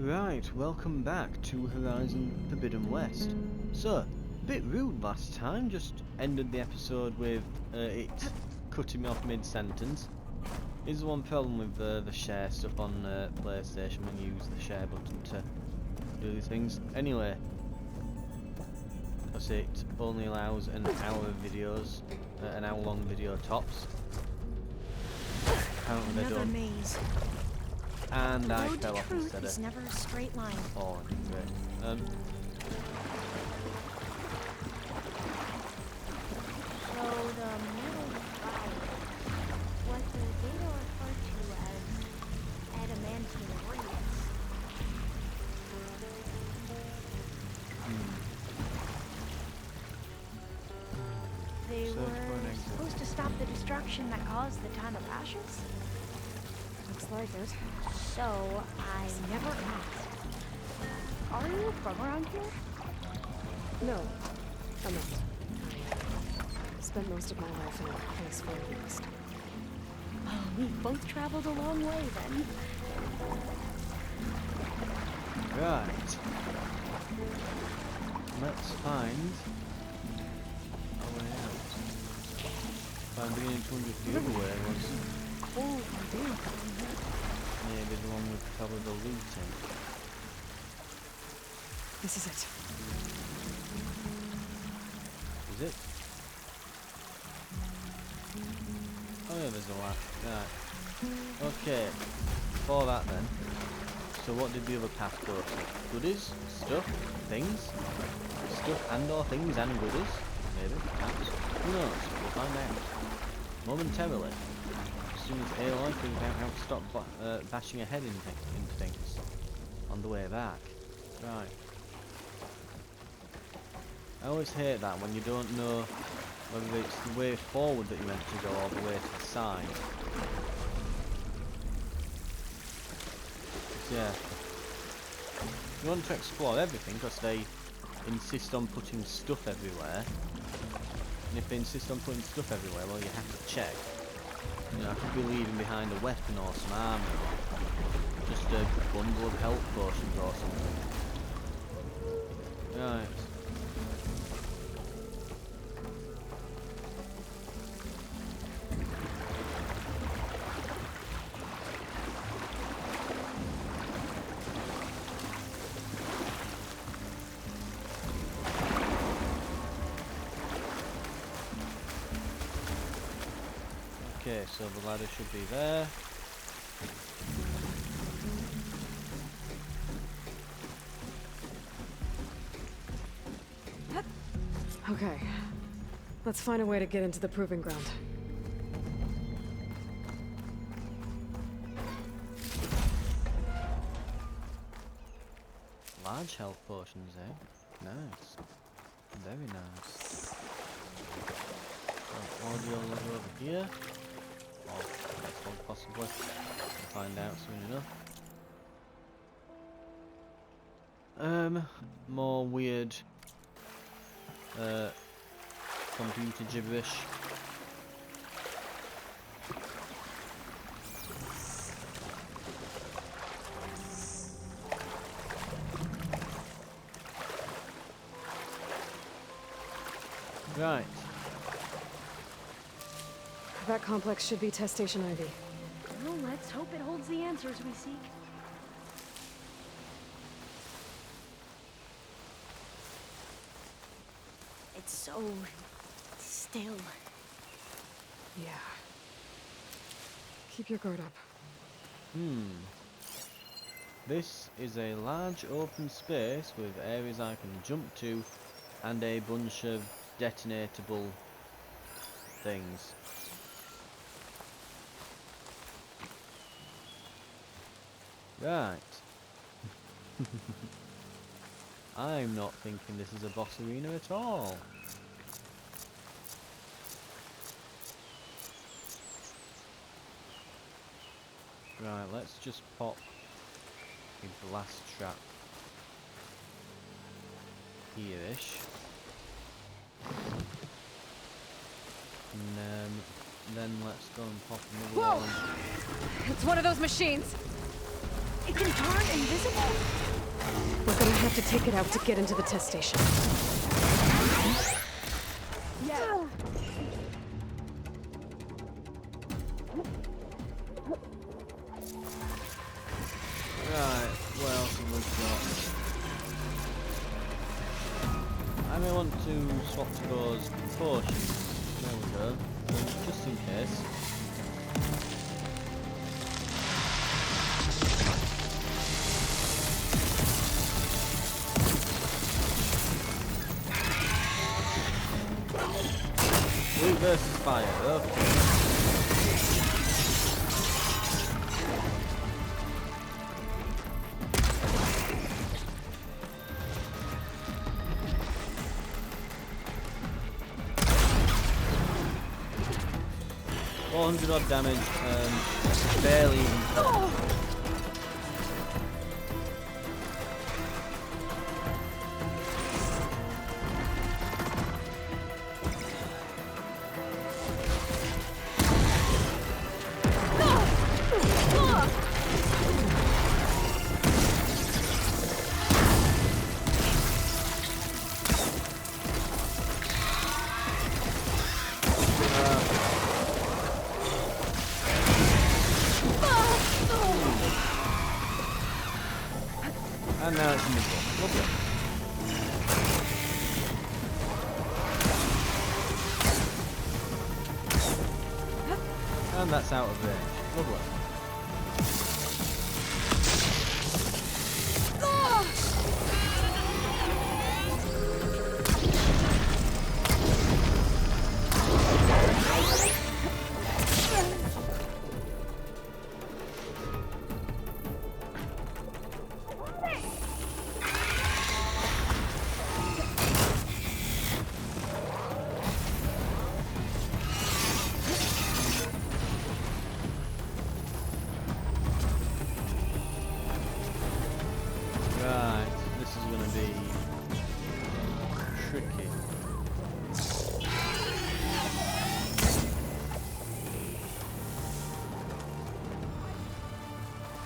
Right, welcome back to Horizon Forbidden West. So, a bit rude last time, just ended the episode with it cutting me off mid-sentence. Is the one problem with the share stuff on PlayStation when you use the share button to do these things. Anyway, because it only allows an hour of videos, an hour-long video tops. Apparently they don't. Maze. And The I road fell to off truth instead is of. never a straight line. Oh, great. So the middle valley, what the data refer to as adamantine remnants. They Search for an were exit. supposed to stop the destruction that caused the time of ashes? Looks like it. So I never asked. Are you from around here? No, I'm not. I spent most of my life in a place far east. Oh, we both traveled a long way then. Right. Let's find a way out. I'm beginning to wonder if the other way was Cold and damp. maybe the one with probably the looting. This is it. Is it? Oh yeah, there's a lot. Right. Okay. For that then. So what did the other path go to? Goodies? Stuff? Things? Stuff and or things and goodies? Maybe? Perhaps? Who knows? We'll find out. Momentarily. As soon as Aloy figures out how to stop bashing her head into things. On the way back. Right. I always hate that when you don't know whether it's the way forward that you're meant to go or the way to the side. Yeah. You want to explore everything because they insist on putting stuff everywhere. And if they insist on putting stuff everywhere, well, you have to check. You know, I could be leaving behind a weapon or some armor. Just a bundle of health potions or something. Right. Okay, so the ladder should be there. Okay. Let's find a way to get into the proving ground. Large health potions, eh? Nice. Very nice. Audio level over here. Or this one possibly. We'll find out soon enough. More weird computer gibberish. Right. That complex should be test station Ivy. Well, let's hope it holds the answers we seek. It's so still. Yeah. Keep your guard up. This is a large open space with areas I can jump to and a bunch of detonatable things. Right. I'm not thinking this is a boss arena at all. Right, let's just pop a blast trap here-ish. And then let's go and pop another Whoa! one. It's one of those machines! It can turn invisible? We're gonna have to take it out to get into the test station. Yeah. Right, what else have we got? I may want to swap to those potions. There we go. Just in case. Blue versus fire, okay. Odd damage, barely even. And now it's invisible. Lovely. And that's out of range. Lovely. Right, this is going to be tricky.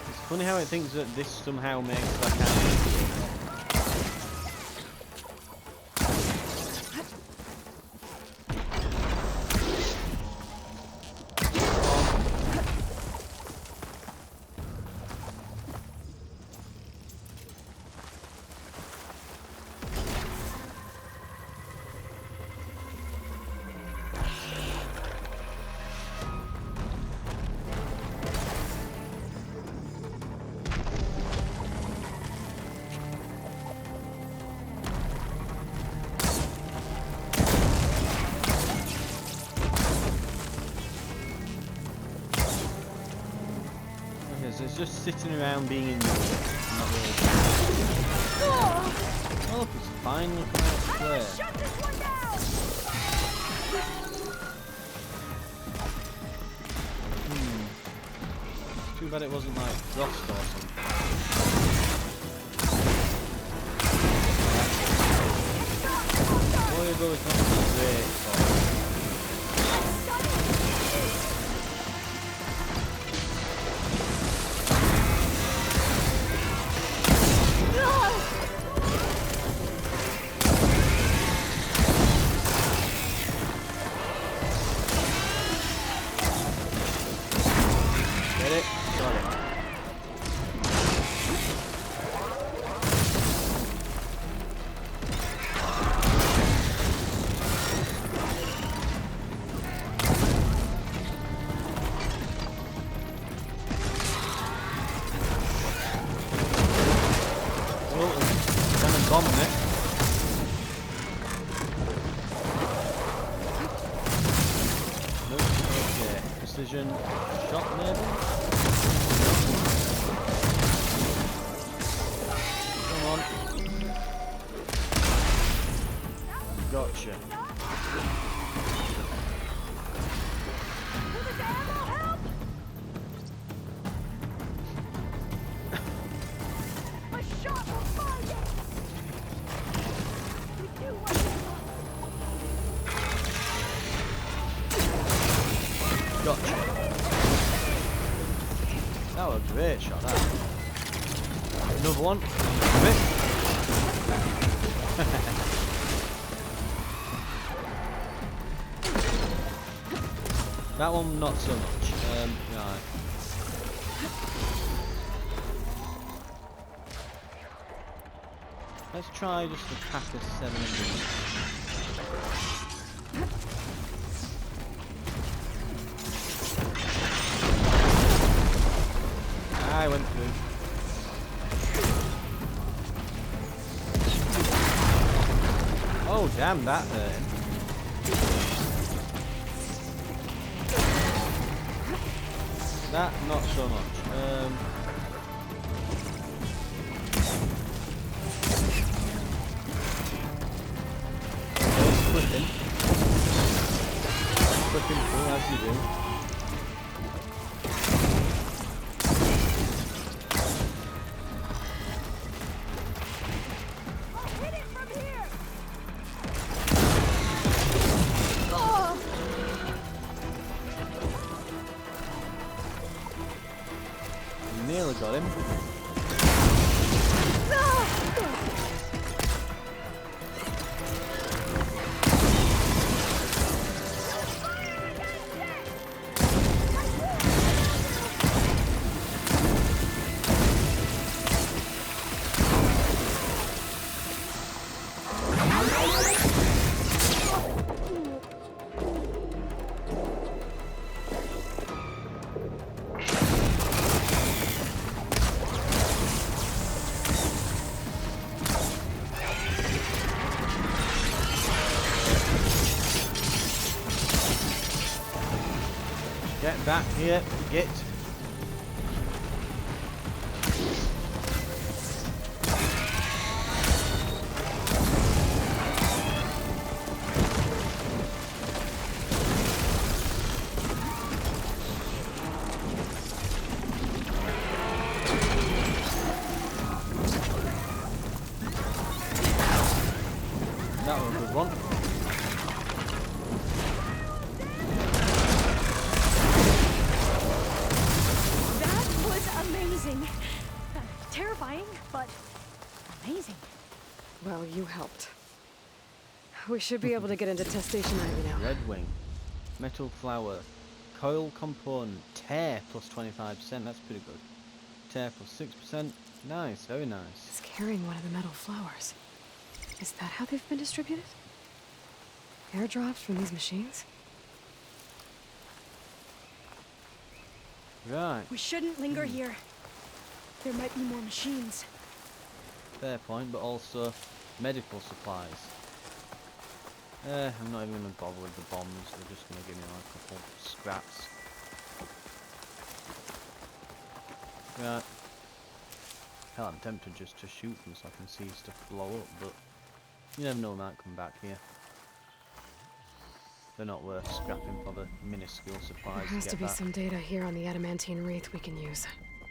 It's funny how it thinks that this somehow makes that happen. So it's just sitting around being in not really. Oh look, it's finally come out to play. Shut this one down! Too bad it wasn't like frost or something. Boy, but it's not great. Get it? Got it. Oh, it's kind of bombing it. Nope, okay. Precision shot maybe? Come on. Gotcha. A shot will find it! We do what we want. Gotcha. That was a great shot, that. Another one. Miss. That one, not so much. Right. Let's try just a pack of 7 of these. I went through. Oh damn, that hurt him. That, not so much. Clipping. Clipping through as you do. Nearly got him. Get back here, get. That was a good one. Terrifying, but amazing. Well, you helped. We should be able to get into test station Ivy now. Red wing, metal flower, coil component, tear plus 25%. That's pretty good. Tear plus 6%. Nice, very nice. It's carrying one of the metal flowers. Is that how they've been distributed? Airdropped from these machines? Right. We shouldn't linger here. There might be more machines. Fair point, but also medical supplies. I'm not even going to bother with the bombs. They're just going to give me like a couple scraps. Right. Hell, I'm tempted just to shoot them so I can see stuff blow up, but you never know, they might come back here. They're not worth scrapping for the minuscule supplies. There has to be back. some data here on the adamantine wreath we can use.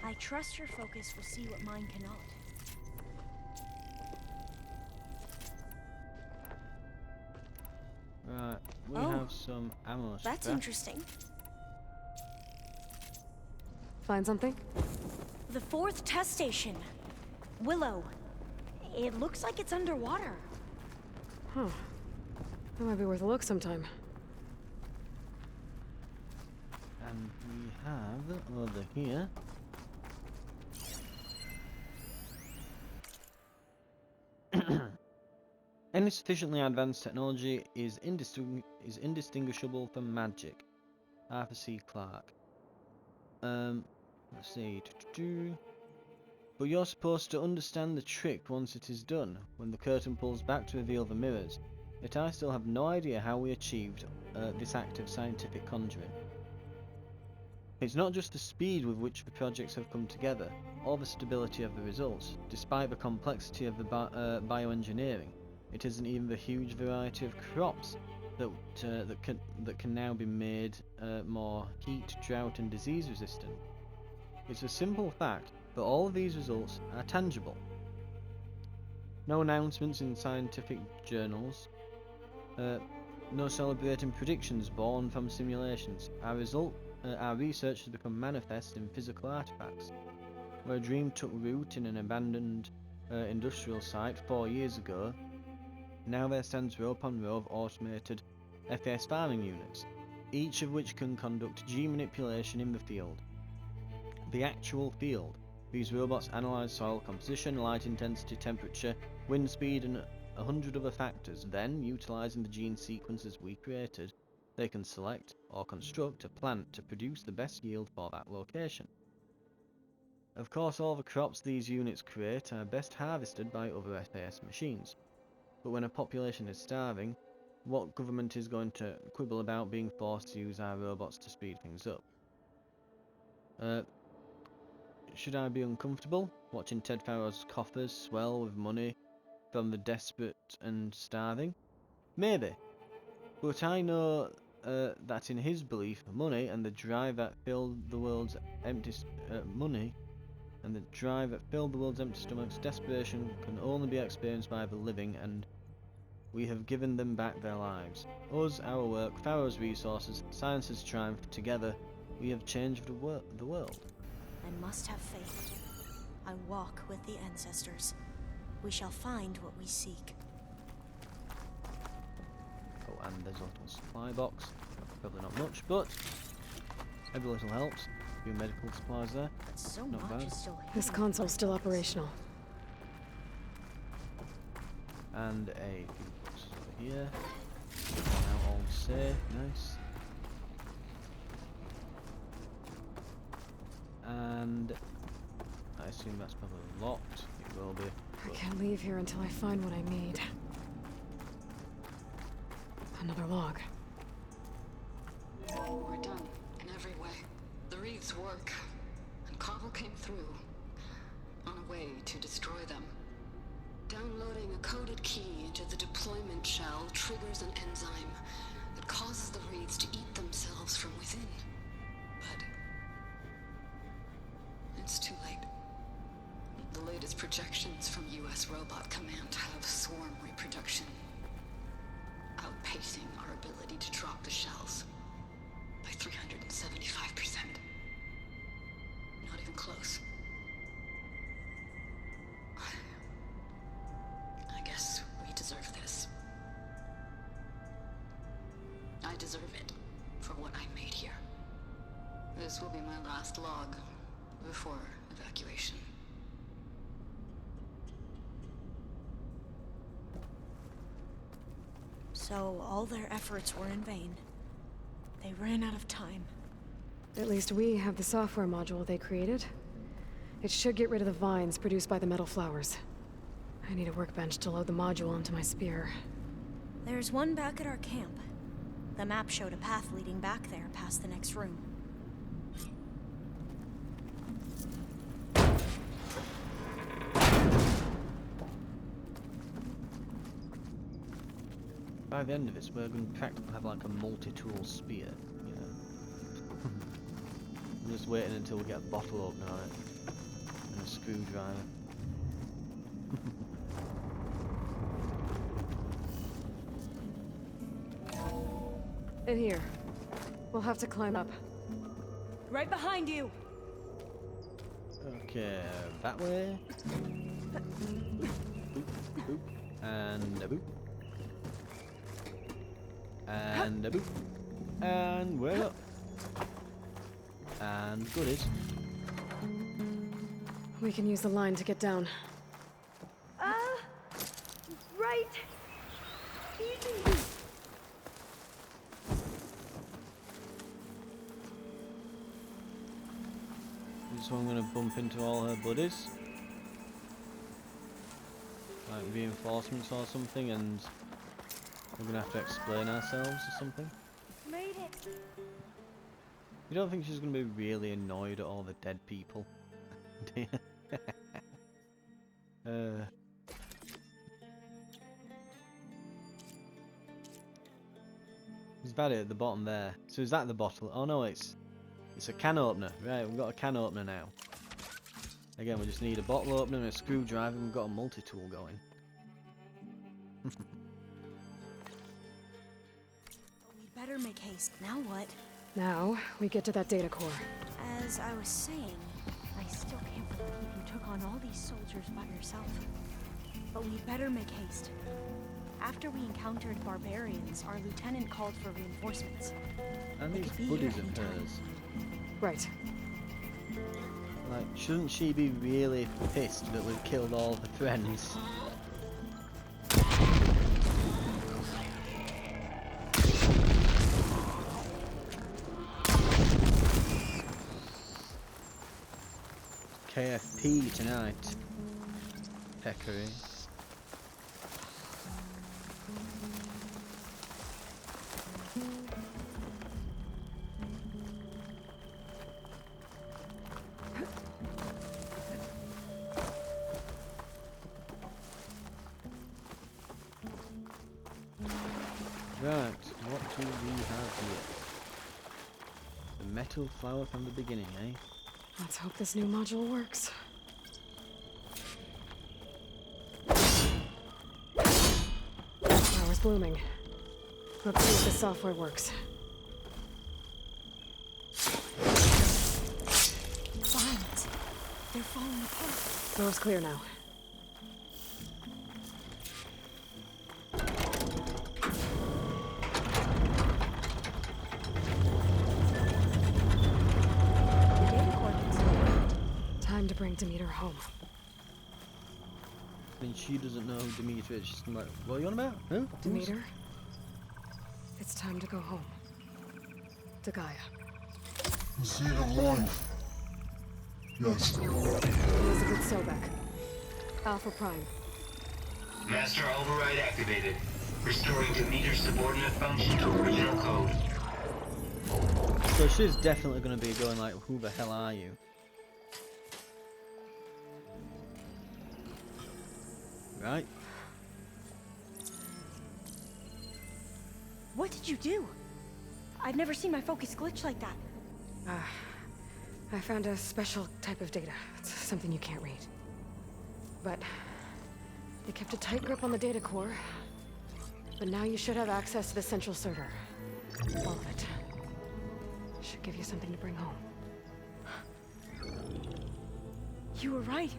I trust your focus will see what mine cannot. Right, we Oh, have some ammo. That's scrap. interesting. Find something? The 4th test station. Willow. It looks like it's underwater. Huh. That might be worth a look sometime. And we have over here. Any sufficiently advanced technology is indistinguishable from magic. Arthur C. Clarke. Let's see. But you're supposed to understand the trick once it is done, when the curtain pulls back to reveal the mirrors. Yet I still have no idea how we achieved this act of scientific conjuring. It's not just the speed with which the projects have come together, or the stability of the results, despite the complexity of the bioengineering. It isn't even the huge variety of crops that can now be made more heat, drought and disease resistant. It's a simple fact that all of these results are tangible. No announcements in scientific journals, no celebrating predictions born from simulations. Our research has become manifest in physical artifacts. where a dream took root in an abandoned industrial site 4 years ago, now there stands row upon row of automated FAS farming units, each of which can conduct gene manipulation in the field. The actual field. These robots analyse soil composition, light intensity, temperature, wind speed and 100 other factors. Then, utilising the gene sequences we created, they can select or construct a plant to produce the best yield for that location. Of course, all the crops these units create are best harvested by other FAS machines. But when a population is starving, what government is going to quibble about being forced to use our robots to speed things up? Should I be uncomfortable watching Ted Farrow's coffers swell with money from the desperate and starving? Maybe. But I know that in his belief, money and the drive that filled the world's empty stomachs, desperation can only be experienced by the living, and we have given them back their lives. Us, our work, Pharaoh's resources, science's triumph, together, we have changed the world. I must have faith. I walk with the ancestors. We shall find what we seek. Oh, and there's a little supply box. Probably not much, but every little helps. A few medical supplies there. But so Not much bad. is still This hidden. console's still operational. And a few boxes over here. Now all safe, nice. And I assume that's probably locked. It will be. I can't leave here until I find what I need. Another log. We're done, in every way. The wreaths work, and Cobble came through, on a way to destroy them. Downloading a coded key into the deployment shell triggers an enzyme that causes the wreaths to eat themselves from within. But it's too late. The latest projections from US Robot Command have swarm reproduction, outpacing our ability to drop the shells by 375%. Not even close. I guess we deserve this. I deserve it for what I made here. This will be my last log before evacuation. So all their efforts were in vain. They ran out of time. At least we have the software module they created. It should get rid of the vines produced by the metal flowers. I need a workbench to load the module onto my spear. There's one back at our camp. The map showed a path leading back there past the next room. By the end of this, we're going to practically have like a multi-tool spear, you know. I'm just waiting until we get a bottle opener on it. And a screwdriver. In here. We'll have to climb up. Right behind you! Okay, that way. Boop, boop, and a boop. And a boop. And we're up. And goodies. We can use the line to get down. Right. Easy. So I'm going to bump into all her buddies. Like reinforcements or something, and we're going to have to explain ourselves or something. Made it. You don't think she's going to be really annoyed at all the dead people? Do you? There's Barry at the bottom there. So is that the bottle? Oh no, it's a can opener. Right, we've got a can opener now. Again, we just need a bottle opener and a screwdriver, and we've got a multi-tool going. We better make haste. Now what? Now, we get to that data core. As I was saying, I still can't believe believe you took on all these soldiers by yourself. But we better make haste. After we encountered barbarians, our lieutenant called for reinforcements. And They these could be buddies here of anytime. hers. Right. Like, shouldn't she be really pissed that we've killed all the friends? KFP tonight. Peccary. Right, what do we have here? The metal flower from the beginning, eh? Let's hope this new module works. Flower's blooming. Let's see if the software works. Vines. They're falling apart. Door's clear now. The data coordinates. Time to bring Demeter home. Then she doesn't know who Demeter is. She's like, what are you on about? Huh? Demeter, it's time to go home. To Gaia. The seed of life. Yes. Elizabeth Sobek. Alpha Prime. Master override activated. Restoring Demeter's subordinate function to original code. So she's definitely going to be going like, who the hell are you? Right? What did you do? I've never seen my focus glitch like that. I found a special type of data. It's something you can't read. But they kept a tight grip on the data core. But now you should have access to the central server. All of it. Should give you something to bring home. You were right.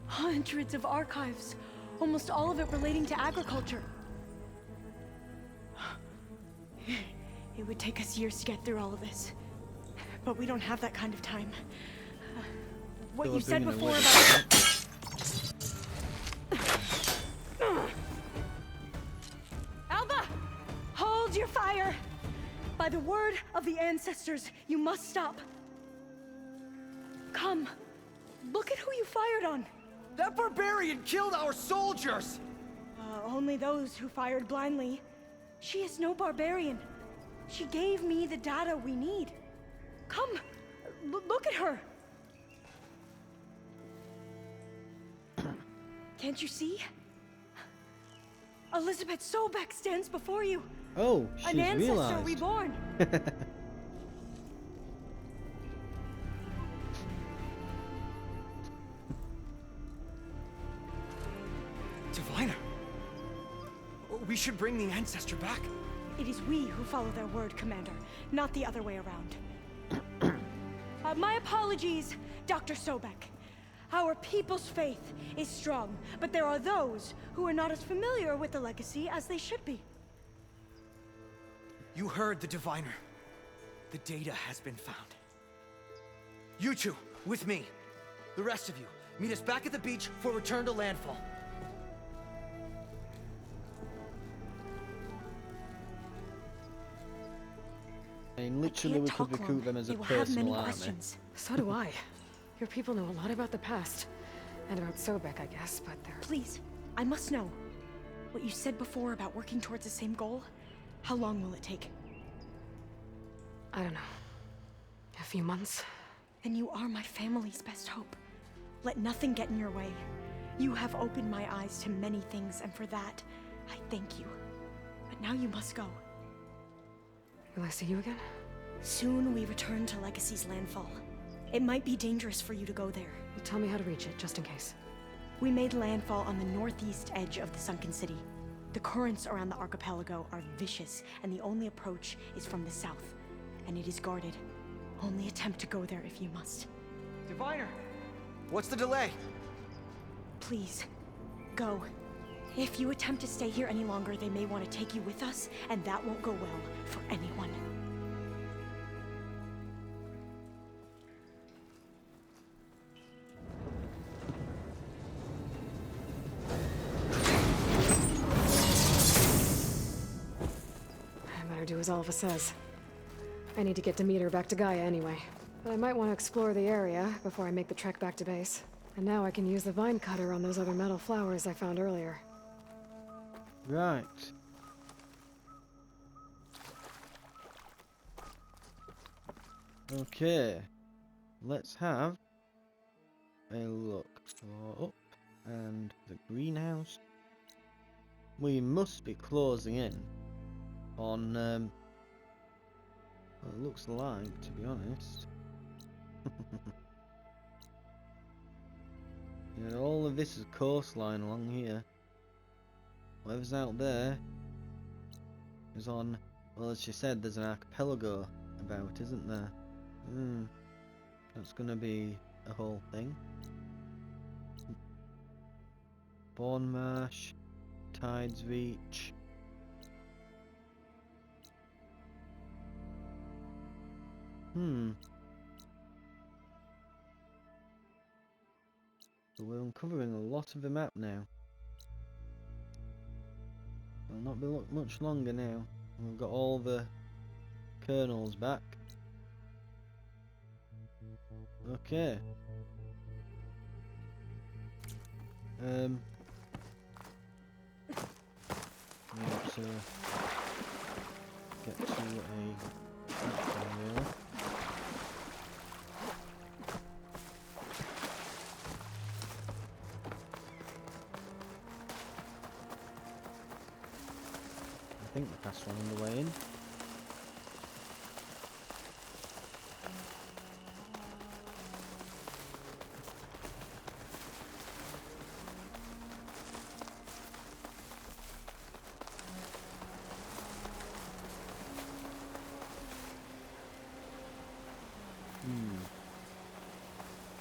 Hundreds of archives. Almost all of it relating to agriculture. It would take us years to get through all of this. But we don't have that kind of time. What Still you said bringing before the about... Alba! Hold your fire! By the word of the ancestors, you must stop. Come. Look at who you fired on. That barbarian killed our soldiers! Only those who fired blindly. She is no barbarian. She gave me the data we need. Come, look at her. Can't you see? Elizabeth Sobek stands before you. Oh, An she's ancestor realised. reborn. Diviner! We should bring the ancestor back. It is we who follow their word, Commander, not the other way around. My apologies, Dr. Sobek. Our people's faith is strong, but there are those who are not as familiar with the legacy as they should be. You heard the diviner. The data has been found. You two, with me. The rest of you, meet us back at the beach for return to landfall. I mean, literally we could recruit them as a They will have many personal army. questions. So do I. Your people know a lot about the past. And about Sobek, I guess, but they're... Please, I must know. What you said before about working towards the same goal, how long will it take? I don't know. A few months? Then you are my family's best hope. Let nothing get in your way. You have opened my eyes to many things, and for that, I thank you. But now you must go. Will I see you again? Soon we return to Legacy's landfall. It might be dangerous for you to go there. Well, tell me how to reach it, just in case. We made landfall on the northeast edge of the sunken city. The currents around the archipelago are vicious, and the only approach is from the south. And it is guarded. Only attempt to go there if you must. Diviner! What's the delay? Please, go. If you attempt to stay here any longer, they may want to take you with us, and that won't go well for anyone. I better do as Alva says. I need to get Demeter back to Gaia anyway. But I might want to explore the area before I make the trek back to base. And now I can use the vine cutter on those other metal flowers I found earlier. Right. Okay. Let's have a look for up and the greenhouse. We must be closing in on well, it looks like, to be honest. Yeah, all of this is coastline along here. Whatever's out there is on, well, as she said, there's an archipelago about, isn't there? That's gonna be a whole thing. Bourne Marsh, Tides Reach. So we're uncovering a lot of the map now. It'll not be much longer now. We've got all the kernels back. Okay. Need to get to a area. I think the past one on the way in.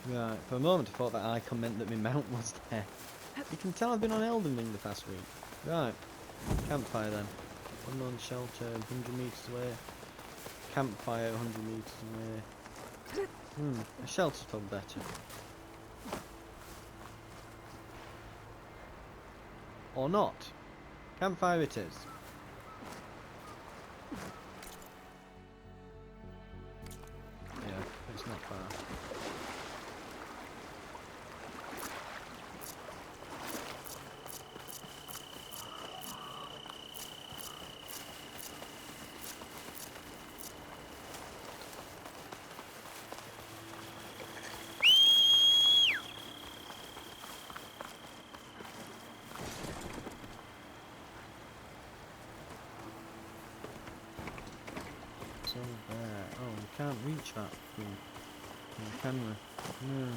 Right, for a moment I thought that icon meant that my mount was there. You can tell I've been on Elden Ring the past week. Right, campfire then. Unknown shelter 100 meters away. Campfire 100 meters away. A shelter's probably better. Or not. Campfire it is. Yeah, it's not far. There. Oh, we can't reach that thing, can we? No.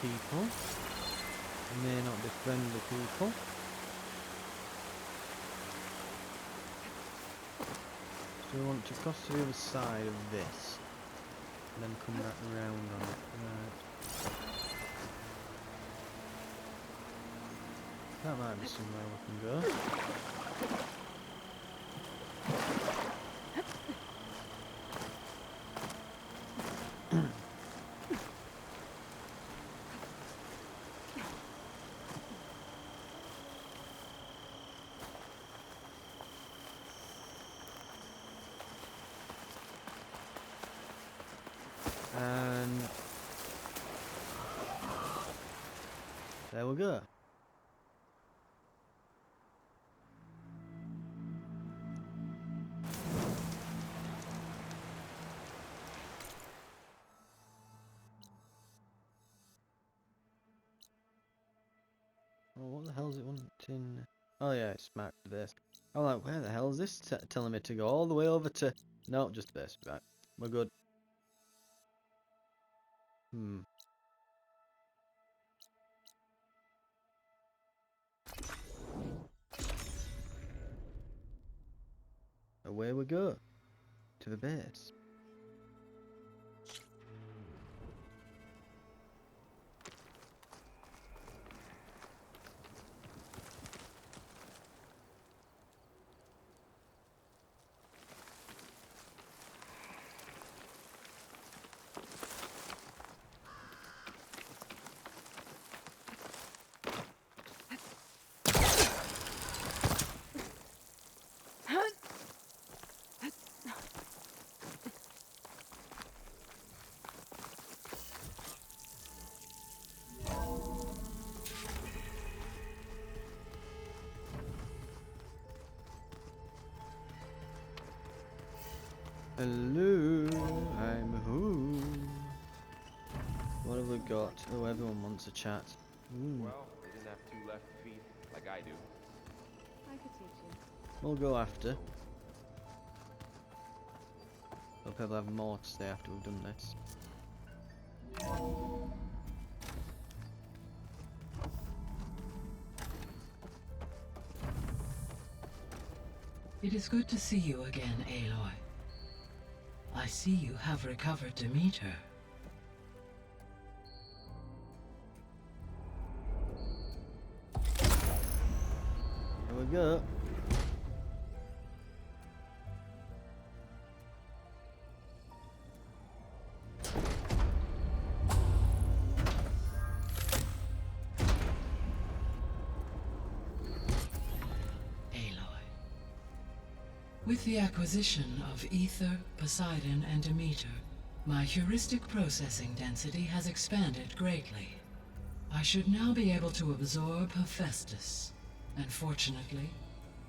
People. They may not be friendly people. So we want to cross to the other side of this. And then come back around on it. Right. That might be somewhere we can go. And there we go. Oh, what the hell is it wanting? Oh yeah, it's marked this. I'm like, where the hell is this telling me to go? All the way over to... No, just this. Right, we're good. away we go. To the base. Hello, I'm home. What have we got? Oh, everyone wants a chat. Well, they didn't have two left feet like I do. I could teach you. We'll go after. We'll probably have more to say after we've done this. It is good to see you again, Aloy. I see you have recovered Demeter. Here we go. With the acquisition of Ether, Poseidon, and Demeter, my heuristic processing density has expanded greatly. I should now be able to absorb Hephaestus, and fortunately,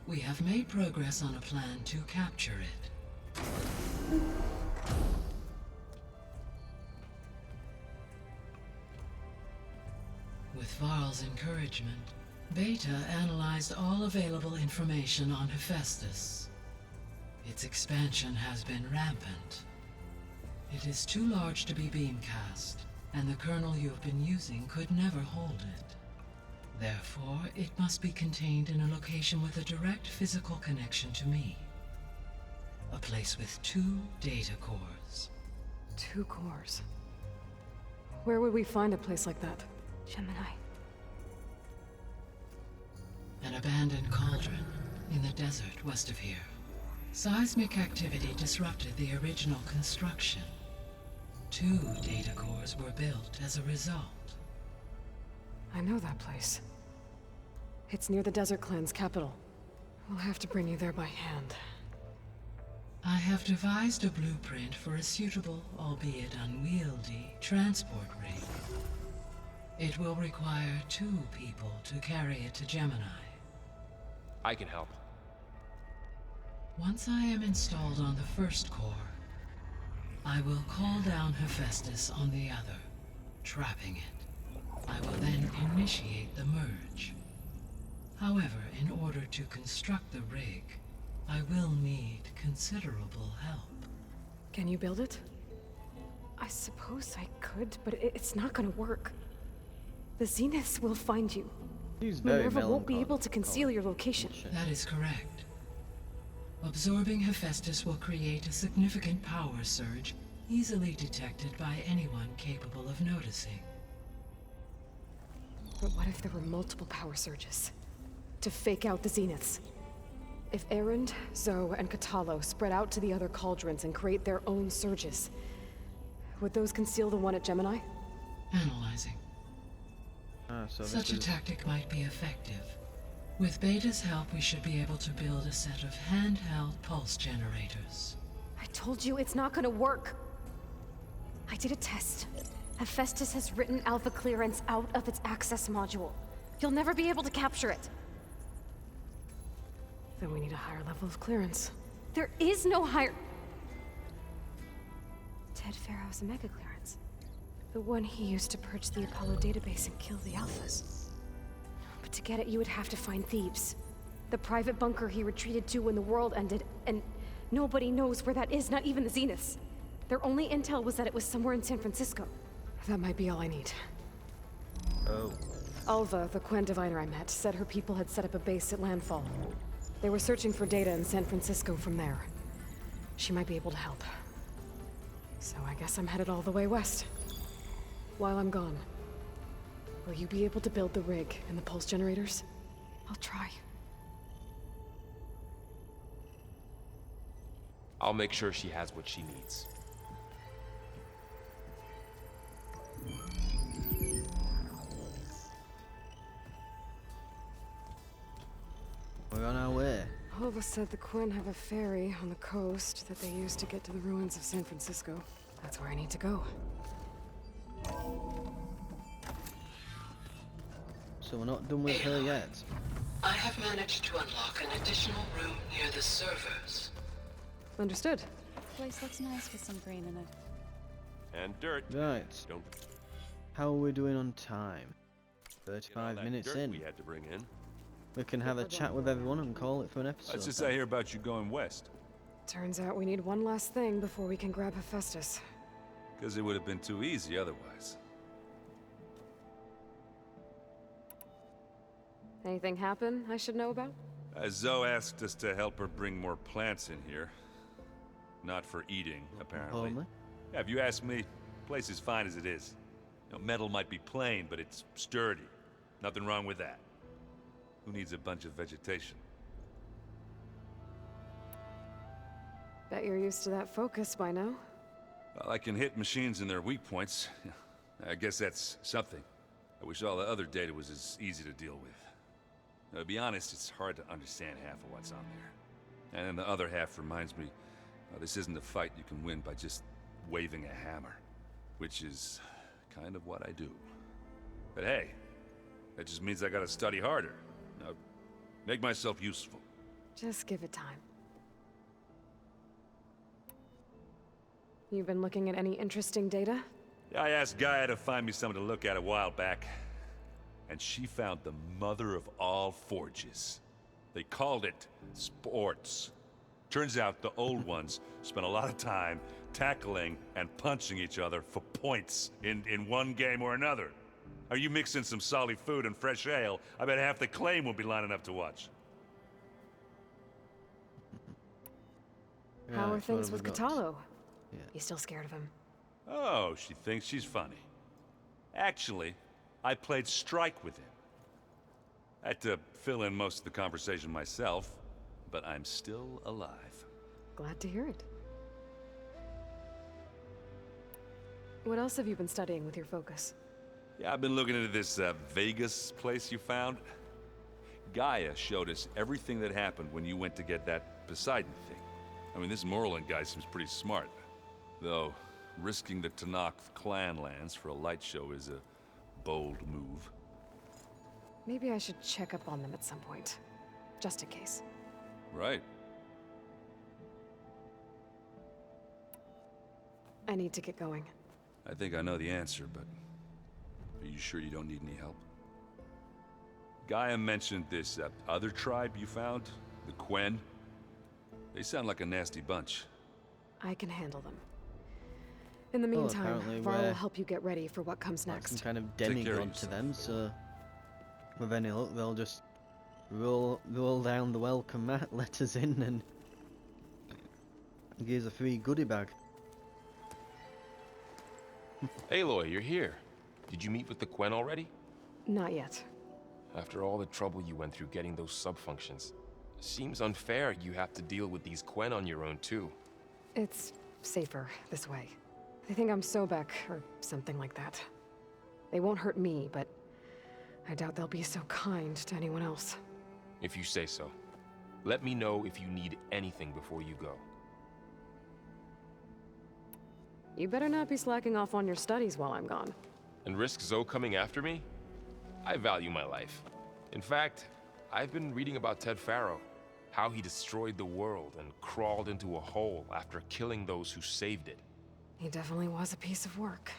we have made progress on a plan to capture it. With Varl's encouragement, Beta analyzed all available information on Hephaestus. Its expansion has been rampant. It is too large to be beamcast, and the kernel you have been using could never hold it. Therefore, it must be contained in a location with a direct physical connection to me. A place with 2 data cores. 2 cores. Where would we find a place like that? Gemini. An abandoned cauldron in the desert west of here. Seismic activity disrupted the original construction. 2 data cores were built as a result. I know that place. It's near the Desert Clan's capital. We'll have to bring you there by hand. I have devised a blueprint for a suitable, albeit unwieldy, transport rig. It will require 2 people to carry it to Gemini. I can help. Once I am installed on the first core, I will call down Hephaestus on the other, trapping it. I will then initiate the merge. However, in order to construct the rig, I will need considerable help. Can you build it? I suppose I could, but it's not gonna work. The Zeniths will find you. He's very Minerva won't be melancholy. able to conceal your location. That is correct. Absorbing Hephaestus will create a significant power surge, easily detected by anyone capable of noticing. But what if there were multiple power surges? To fake out the Zeniths? If Erend, Zoe, and Katalo spread out to the other cauldrons and create their own surges, would those conceal the one at Gemini? Analyzing. So Such a tactic might be effective. With Beta's help, we should be able to build a set of handheld pulse generators. I told you it's not gonna work. I did a test. Hephaestus has written Alpha clearance out of its access module. You'll never be able to capture it. Then we need a higher level of clearance. There is no higher... Ted Pharaoh's Omega clearance. The one he used to purge the Apollo database and kill the Alphas. But to get it, you would have to find Thebes. The private bunker he retreated to when the world ended, and nobody knows where that is, not even the Zeniths. Their only intel was that it was somewhere in San Francisco. That might be all I need. Oh. Alva, the Quen diviner I met, said her people had set up a base at landfall. They were searching for data in San Francisco from there. She might be able to help. So I guess I'm headed all the way west. While I'm gone, will you be able to build the rig and the pulse generators? I'll try. I'll make sure she has what she needs. We're on our way. Hova said the Quinn have a ferry on the coast that they use to get to the ruins of San Francisco. That's where I need to go. So we're not done with her yet. I have managed to unlock an additional room near the servers. Understood. Place looks nice with some green in it. And dirt. Right. Don't How are we doing on time? get all 35 that minutes dirt in. we had to bring in. We can have a chat with everyone and call it for an episode. That's just then. I hear about you going west. Turns out we need one last thing before we can grab Hephaestus. Because it would have been too easy otherwise. Anything happen I should know about? Zoe asked us to help her bring more plants in here. Not for eating, apparently. Only? Yeah, if you ask me, the place is fine as it is. You know, metal might be plain, but it's sturdy. Nothing wrong with that. Who needs a bunch of vegetation? Bet you're used to that focus by now. Well, I can hit machines in their weak points. I guess that's something. I wish all the other data was as easy to deal with. Now, to be honest, it's hard to understand half of what's on there. And then the other half reminds me, this isn't a fight you can win by just waving a hammer. Which is kind of what I do. But hey, that just means I gotta study harder. Now, make myself useful. Just give it time. You've been looking at any interesting data? I asked Gaia to find me something to look at a while back. And she found the mother of all forges. They called it sports. Turns out the old ones spent a lot of time tackling and punching each other for points in one game or another. Are you mixing some solid food and fresh ale? I bet half the claim will be lining up to watch. How are Right, things what with have we got? Katalo? Yeah. You still scared of him? Oh, she thinks she's funny. Actually, I played strike with him. I had to fill in most of the conversation myself, but I'm still alive. Glad to hear it. What else have you been studying with your focus? Yeah, I've been looking into this Vegas place you found. Gaia showed us everything that happened when you went to get that Poseidon thing. I mean, this Moreland guy seems pretty smart. Though, risking the Tanakh clan lands for a light show is a bold move. Maybe I should check up on them at some point. Just in case. Right. I need to get going. I think I know the answer, but are you sure you don't need any help? Gaia mentioned this other tribe you found, the Quen. They sound like a nasty bunch. I can handle them. In the meantime, apparently Varl we're will help you get ready for what comes Like some next. kind of care of demigod to yourself. them, so with any luck they'll just roll down the welcome mat, let us in, and give us a free goodie bag. Aloy, you're here. Did you meet with the Quen already? Not yet. After all the trouble you went through getting those sub-functions, seems unfair you have to deal with these Quen on your own too. It's safer this way. They think I'm Sobek, or something like that. They won't hurt me, but I doubt they'll be so kind to anyone else. If you say so. Let me know if you need anything before you go. You better not be slacking off on your studies while I'm gone. And risk Zoe coming after me? I value my life. In fact, I've been reading about Ted Faro. How he destroyed the world and crawled into a hole after killing those who saved it. He definitely was a piece of work.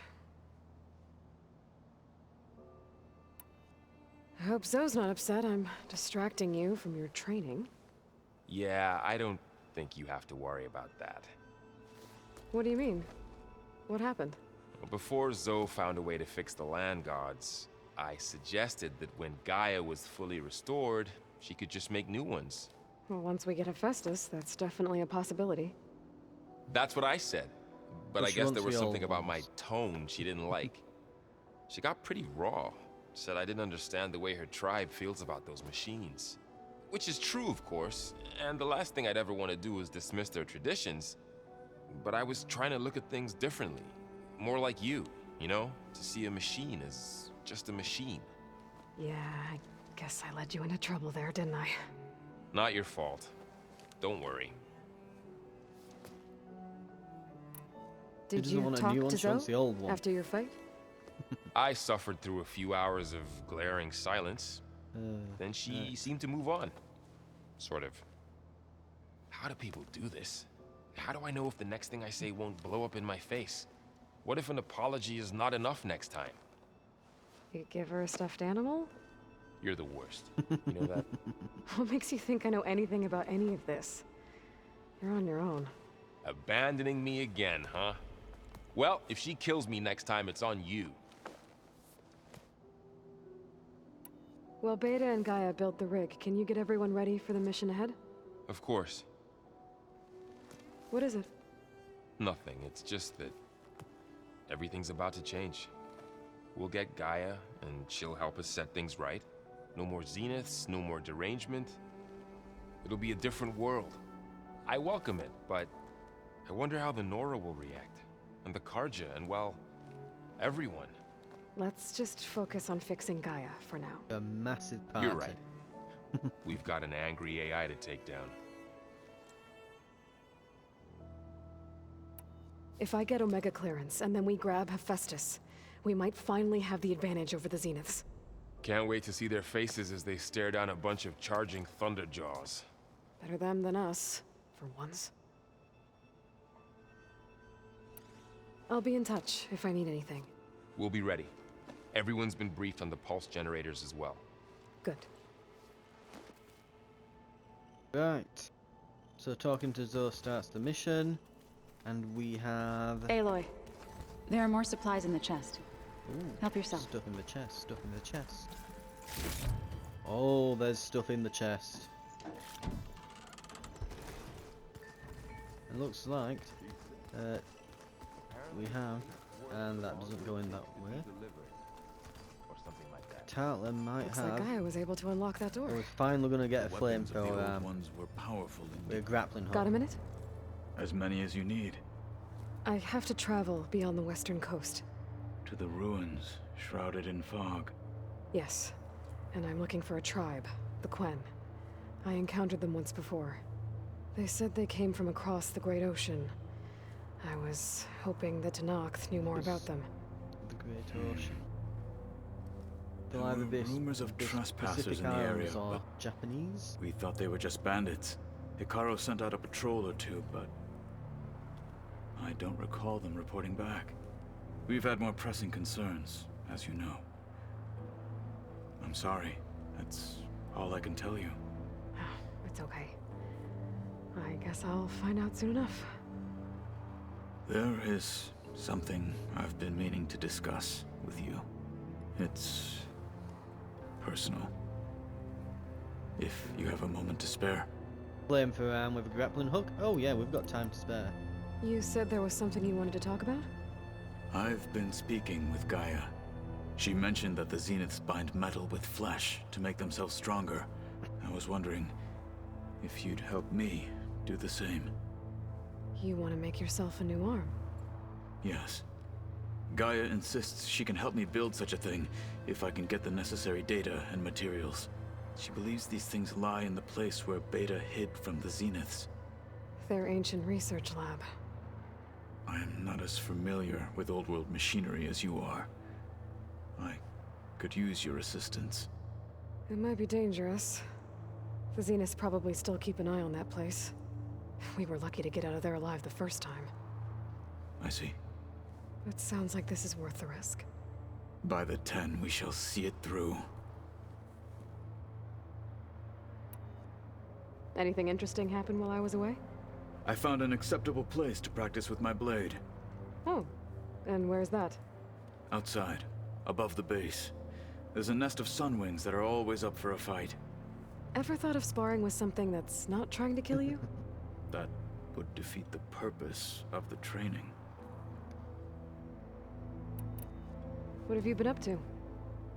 I hope Zoe's not upset I'm distracting you from your training. Yeah, I don't think you have to worry about that. What do you mean? What happened? Before Zoe found a way to fix the land gods, I suggested that when Gaia was fully restored, she could just make new ones. Well, once we get Hephaestus, that's definitely a possibility. That's what I said. But Well, I she guess wants there was the something old about my ones. tone she didn't like. She got pretty raw. Said I didn't understand the way her tribe feels about those machines. Which is true, of course, and the last thing I'd ever want to do is dismiss their traditions. But I was trying to look at things differently. More like you know? To see a machine as just a machine. Yeah, I guess I led you into trouble there, didn't I? Not your fault. Don't worry. Did doesn't you want a talk new one, to she wants Zoe the old one. after your fight? I suffered through a few hours of glaring silence. Then she seemed to move on. Sort of. How do people do this? How do I know if the next thing I say won't blow up in my face? What if an apology is not enough next time? You give her a stuffed animal? You're the worst. You know that? What makes you think I know anything about any of this? You're on your own. Abandoning me again, huh? Well, if she kills me next time, it's on you. Well, Beta and Gaia built the rig. Can you get everyone ready for the mission ahead? Of course. What is it? Nothing. It's just that everything's about to change. We'll get Gaia, and she'll help us set things right. No more zeniths, no more derangement. It'll be a different world. I welcome it, but I wonder how the Nora will react. And the Karja, and well, everyone. Let's just focus on fixing Gaia for now. A massive party. You're right. We've got an angry AI to take down. If I get Omega clearance, and then we grab Hephaestus, we might finally have the advantage over the Zeniths. Can't wait to see their faces as they stare down a bunch of charging Thunderjaws. Better them than us, for once. I'll be in touch if I need anything. We'll be ready. Everyone's been briefed on the pulse generators as well. Good. Right. So talking to Zoe starts the mission. And we have... Aloy, there are more supplies in the chest. Ooh, Help yourself. Stuff in the chest, stuff in the chest. Oh, there's stuff in the chest. It looks like we have, and that doesn't go in that way. Tartler might Looks have. like Gaia was able to unlock that door. We're finally gonna get a Weapons of the flamethrower old arm ones were powerful with a indeed. grappling hook. Got a minute? As many as you need. I have to travel beyond the western coast. To the ruins, shrouded in fog. Yes. And I'm looking for a tribe, the Quen. I encountered them once before. They said they came from across the Great Ocean. I was hoping that Tenakth knew more about them. The Great Ocean. There They'll either were be rumors of trespassers Pacific in the area, Islands or but Japanese. we thought they were just bandits. Hikaru sent out a patrol or two, but I don't recall them reporting back. We've had more pressing concerns, as you know. I'm sorry. That's all I can tell you. It's okay. I guess I'll find out soon enough. There is something I've been meaning to discuss with you. It's personal. If you have a moment to spare. Flamethrower arm with a grappling hook. Oh yeah, we've got time to spare. You said there was something you wanted to talk about? I've been speaking with Gaia. She mentioned that the Zeniths bind metal with flesh to make themselves stronger. I was wondering if you'd help me do the same. You want to make yourself a new arm? Yes. Gaia insists she can help me build such a thing if I can get the necessary data and materials. She believes these things lie in the place where Beta hid from the Zeniths. Their ancient research lab. I am not as familiar with old-world machinery as you are. I could use your assistance. It might be dangerous. The Zeniths probably still keep an eye on that place. We were lucky to get out of there alive the first time. I see. It sounds like this is worth the risk. By the 10, we shall see it through. Anything interesting happen while I was away? I found an acceptable place to practice with my blade. Oh, and where's that? Outside, above the base. There's a nest of sunwings that are always up for a fight. Ever thought of sparring with something that's not trying to kill you? That would defeat the purpose of the training. What have you been up to?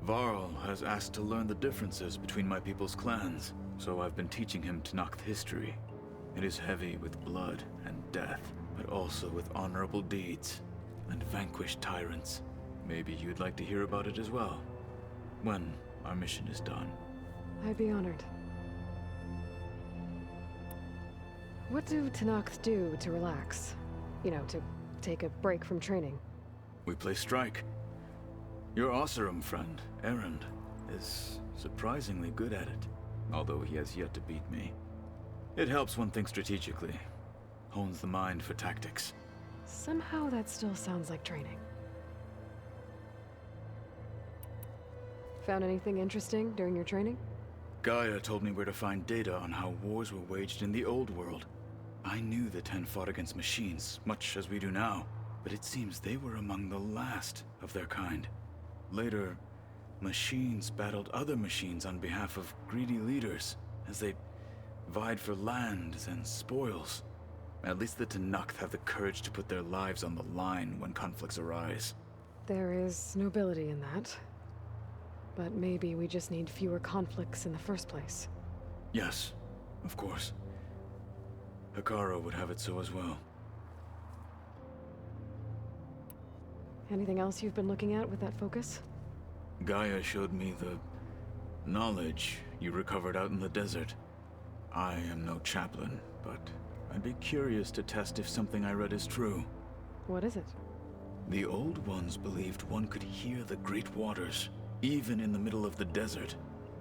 Varl has asked to learn the differences between my people's clans, so I've been teaching him Tenakth history. It is heavy with blood and death, but also with honorable deeds and vanquished tyrants. Maybe you'd like to hear about it as well, when our mission is done. I'd be honored. What do Tenakth do to relax? You know, to take a break from training? We play strike. Your Oseram friend, Erend, is surprisingly good at it, although he has yet to beat me. It helps one think strategically, hones the mind for tactics. Somehow that still sounds like training. Found anything interesting during your training? Gaia told me where to find data on how wars were waged in the old world. I knew the Ten fought against machines, much as we do now, but it seems they were among the last of their kind. Later, machines battled other machines on behalf of greedy leaders, as they vied for lands and spoils. At least the Tenakth have the courage to put their lives on the line when conflicts arise. There is nobility in that. But maybe we just need fewer conflicts in the first place. Yes, of course. Hekarro would have it so as well. Anything else you've been looking at with that focus? Gaia showed me the knowledge you recovered out in the desert. I am no chaplain, but I'd be curious to test if something I read is true. What is it? The Old Ones believed one could hear the great waters, even in the middle of the desert,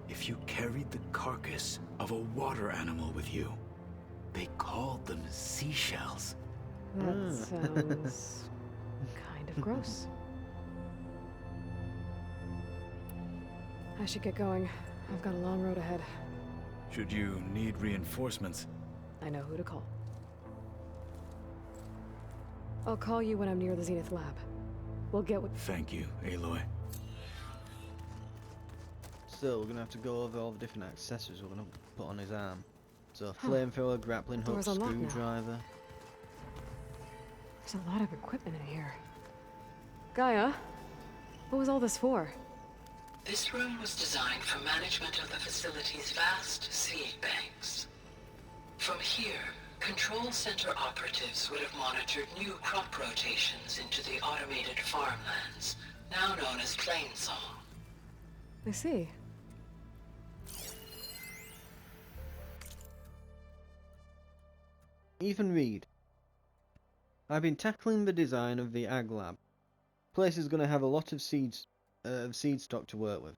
if you carried the carcass of a water animal with you. They called them seashells. That sounds kind of gross. I should get going. I've got a long road ahead. Should you need reinforcements? I know who to call. I'll call you when I'm near the Zenith lab. We'll get what— Thank you, Aloy. So we're gonna have to go over all the different accessories we're gonna put on his arm. So flamethrower, grappling hook, Door's unlocked now. screwdriver. There's a lot of equipment in here. Gaia, what was all this for? This room was designed for management of the facility's vast seed banks. From here, Control Center operatives would have monitored new crop rotations into the automated farmlands, now known as Plainsong. I see. Ethan Reed. I've been tackling the design of the Ag Lab. Place is going to have a lot of seed stock to work with.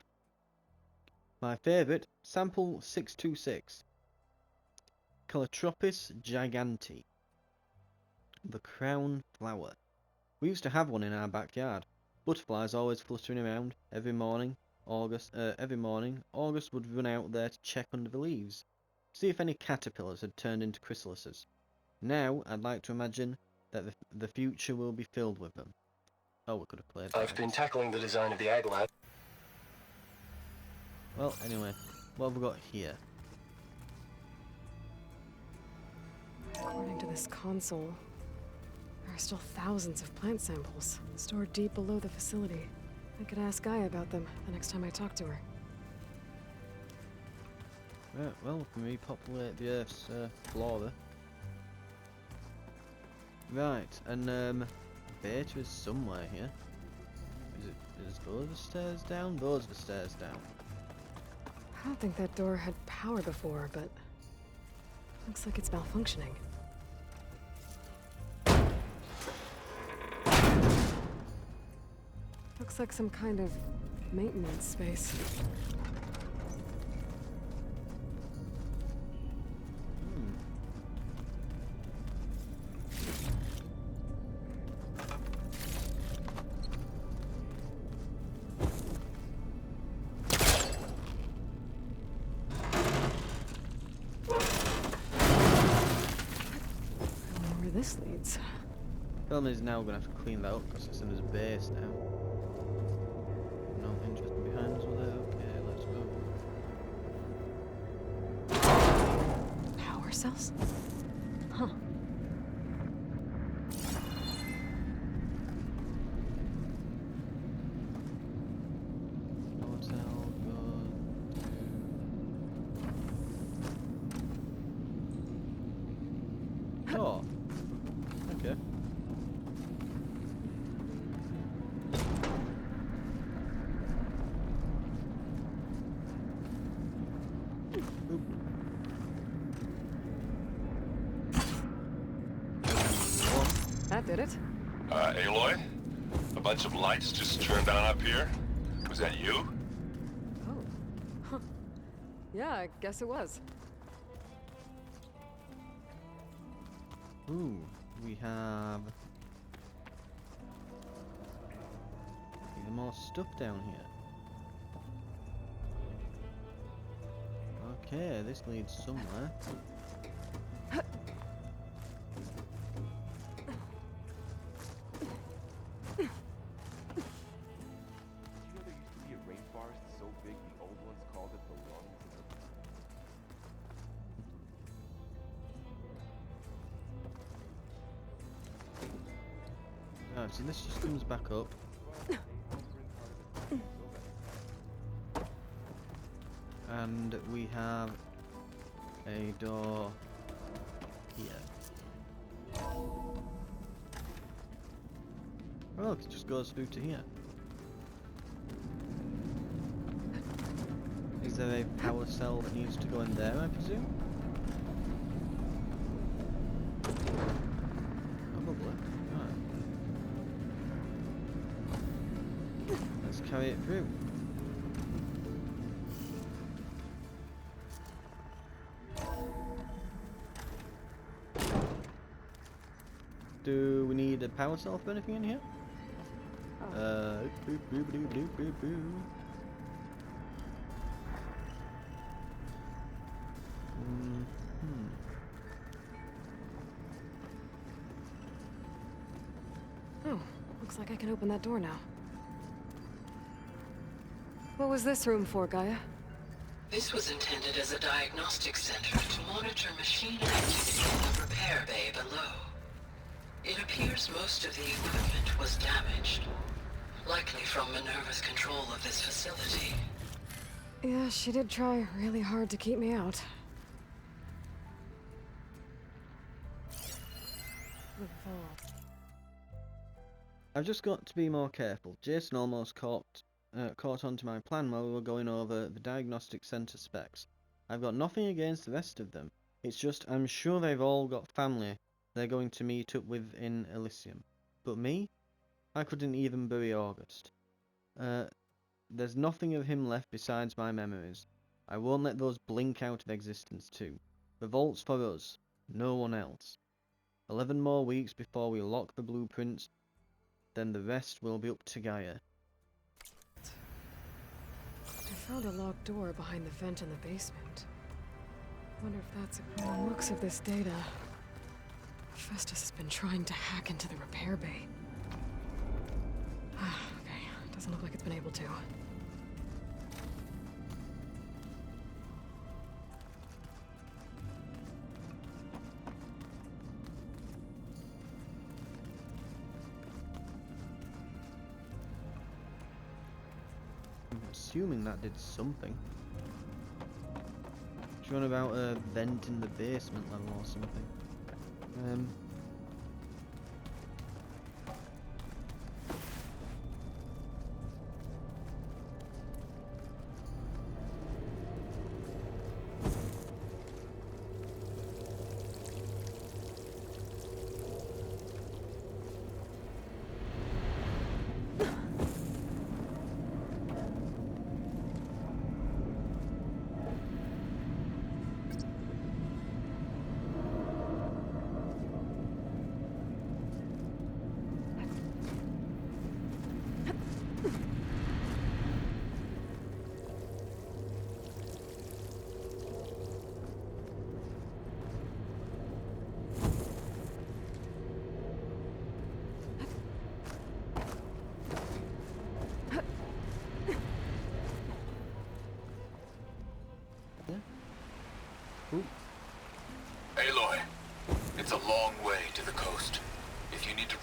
My favourite, sample 626. Calotropis gigantea. The crown flower. We used to have one in our backyard. Butterflies always fluttering around every morning. August would run out there to check under the leaves, see if any caterpillars had turned into chrysalises. Now, I'd like to imagine that the future will be filled with them. Oh, we could have played that. I've been tackling the design of the Ag Lab. Well, anyway, what have we got here? According to this console, there are still thousands of plant samples stored deep below the facility. I could ask Gaia about them the next time I talk to her. Right, well, we can repopulate the Earth's flora. Right, and Beta is somewhere here. Is those the stairs down? Those are the stairs down. I don't think that door had power before, but looks like it's malfunctioning. Looks like some kind of maintenance space. This leads. Film is now going to have to clean that up because it's in his base now. No interesting behind us, were there? Okay, let's go. Power cells? Huh. Hotel, good. Oh. Okay. Oop. That did it. Aloy? A bunch of lights just turned on up here? Was that you? Oh. Huh. Yeah, I guess it was. Ooh, we have even more stuff down here. Okay, this leads somewhere. Oh, so this just comes back up. And we have a door here. Oh, it just goes through to here. Is there a power cell that needs to go in there, I presume? Probably. Right. Let's carry it through. Do we need a power cell for anything in here? Oh, looks like I can open that door now. What was this room for, Gaia? This was intended as a diagnostic center to monitor machine activity in the repair bay below. It appears most of the equipment was damaged, likely from Minerva's control of this facility. Yeah, she did try really hard to keep me out. I've just got to be more careful. Jason almost caught onto my plan while we were going over the diagnostic center specs. I've got nothing against the rest of them. It's just I'm sure they've all got family they're going to meet up with in Elysium. But me? I couldn't even bury August. There's nothing of him left besides my memories. I won't let those blink out of existence too. The vault's for us, no one else. 11 more weeks before we lock the blueprints, then the rest will be up to Gaia. I found a locked door behind the vent in the basement. Wonder if that's from the looks of this data. Festus has been trying to hack into the repair bay. Okay, doesn't look like it's been able to. I'm assuming that did something. She's on about a vent in the basement level or something.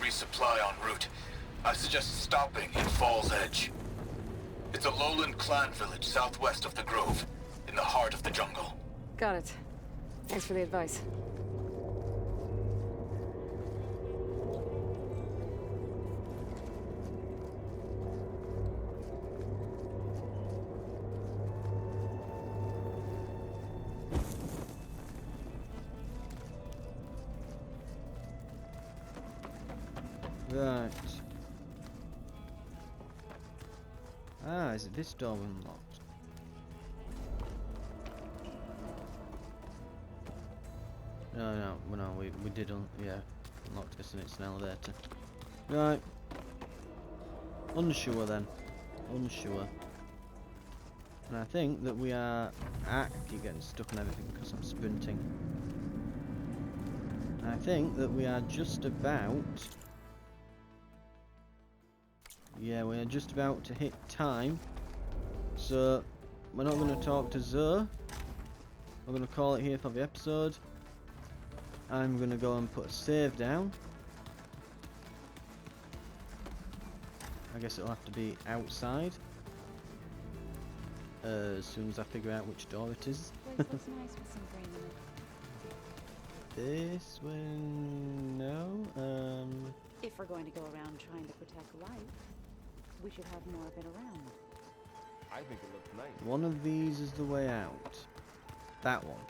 resupply en route. I suggest stopping in Fall's Edge. It's a lowland clan village southwest of the Grove, in the heart of the jungle. Got it. Thanks for the advice. Right. Ah, is it this door unlocked? No, we did unlock this and it's an elevator. Right. Unsure then. Unsure. And I think that we are... I keep getting stuck on everything because I'm sprinting. And I think that we are just about... Yeah, we're just about to hit time. So, we're not going to talk to Zoe. We're going to call it here for the episode. I'm going to go and put a save down. I guess it'll have to be outside. As soon as I figure out which door it is. This one, no. If we're going to go around trying to protect life, we should have more of it around. I think it looks nice. One of these is the way out. That one.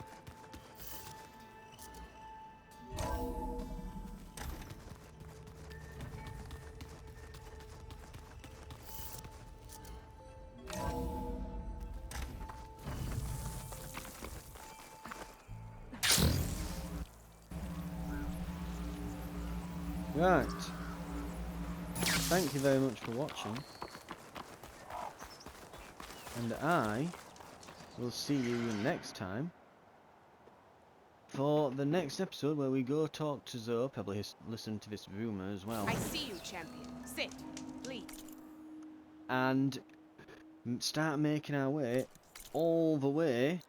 Right. Thank you very much for watching. And I will see you next time for the next episode where we go talk to Zoe, probably listen to this rumour as well. I see you, champion. Sit, please. And start making our way all the way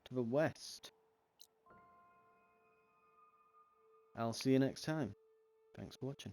to the west. I'll see you next time. Thanks for watching.